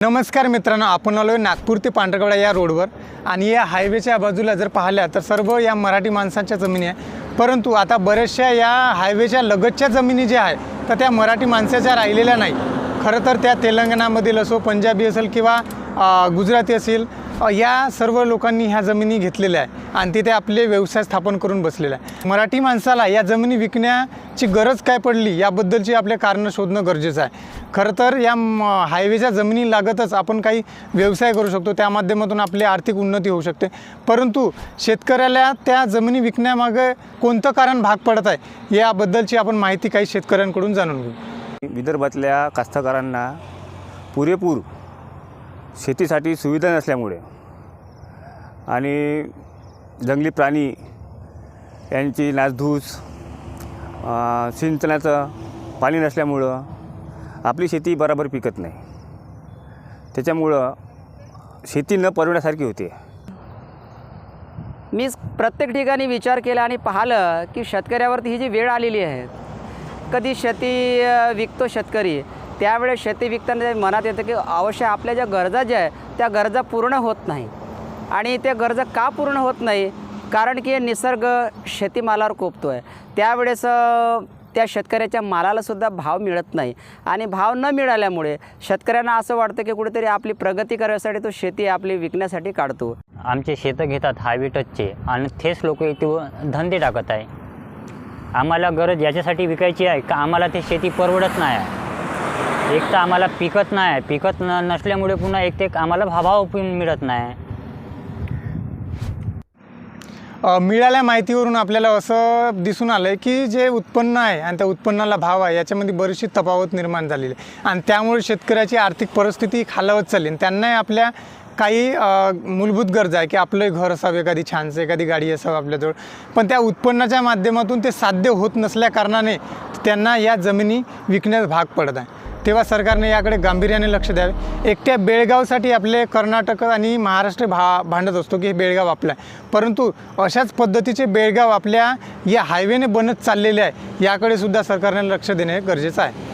नमस्कार मित्रांनो, आपण आलो आहे नागपूर ते पांढरकवडा या रोडवर आणि या हायवेच्या बाजूला जर पाहिल्या तर सर्व या मराठी माणसांच्या जमिनी आहे। परंतु आता बऱ्याचशा या हायवेच्या लगतच्या जमिनी ज्या आहे तर त्या मराठी माणसाच्या राहिलेल्या नाही। खरं तर त्या तेलंगणामधील असो, पंजाबी असेल किंवा गुजराती असेल, या सर्व लोकांनी ह्या जमिनी घेतलेल्या आहे आणि तिथे आपले व्यवसाय स्थापन करून बसलेला आहे। मराठी माणसाला या जमिनी विकण्याची गरज काय पडली याबद्दलची आपले कारण शोधणं गरजेचं आहे। खरं तर या हायवेच्या जमिनी लागतच आपण काही व्यवसाय करू शकतो, त्या माध्यमातून आपली आर्थिक उन्नती होऊ शकते। परंतु शेतकऱ्याला त्या जमिनी विकण्यामागे कोणतं कारण भाग पडत आहे याबद्दलची आपण माहिती काही शेतकऱ्यांकडून जाणून घेऊ। विदर्भातल्या कास्तकारांना पुरेपूर शेतीसाठी सुविधा नसल्यामुळे आणि जंगली प्राणी यांची नासधूस, सिंचनाचं पाणी नसल्यामुळं आपली शेती बरोबर पिकत नाही। त्याच्यामुळं शेती न परवडण्यासारखी होते। मी प्रत्येक ठिकाणी विचार केला आणि पाहिलं की शेतकऱ्यावरती ही जी वेळ आलेली आहे, कधी शेती विकतो शेतकरी, त्यावेळेस शेती विकताना मनात येतं की अवश्य आपल्या ज्या गरजा ज्या आहे त्या गरजा पूर्ण होत नाही। आणि त्या गरजा का पूर्ण होत नाही? कारण की निसर्ग शेतीमालावर कोपतो आहे, त्यावेळेस त्या शेतकऱ्याच्या मालालासुद्धा भाव मिळत नाही आणि भाव न मिळाल्यामुळे शेतकऱ्यांना असं वाटतं की कुठेतरी आपली प्रगती करण्यासाठी तो शेती आपली विकण्यासाठी काढतो। आमचे शेतं घेतात हायवे टचचे आणि तेच लोक इथे धंदे टाकत आहे। आम्हाला गरज याच्यासाठी विकायची आहे का आम्हाला ते शेती परवडत नाही आहे। एक तर आम्हाला पिकत नाही, पिकत नसल्यामुळे पुन्हा एक ते आम्हाला भाव पण मिळत नाही। मिळाल्या माहितीवरून आपल्याला असं दिसून आलं आहे की जे उत्पन्न आहे आणि त्या उत्पन्नाला भाव आहे याच्यामध्ये बरीचशी तफावत निर्माण झालेली आहे आणि त्यामुळे शेतकऱ्याची आर्थिक परिस्थिती खालावत चालली। त्यांनाही आपल्या काही मूलभूत गरजा आहे की आपलं घर असावं, एखादी छानसं एखादी गाडी असावं आपल्याजवळ, पण त्या उत्पन्नाच्या माध्यमातून ते साध्य होत नसल्या कारणाने त्यांना या जमिनी विकण्यास भाग पडत आहे। तेव्हा सरकारने याकडे गांभीर्याने लक्ष द्यावे। एकट्या बेळगावसाठी आपले कर्नाटक आणि महाराष्ट्र भांडत असतो की हे बेळगाव आपलं आहे, परंतु अशाच पद्धतीचे बेळगाव आपल्या या हायवेने बनत चाललेले आहे, याकडे सुद्धा सरकारने लक्ष देणे गरजेचं आहे।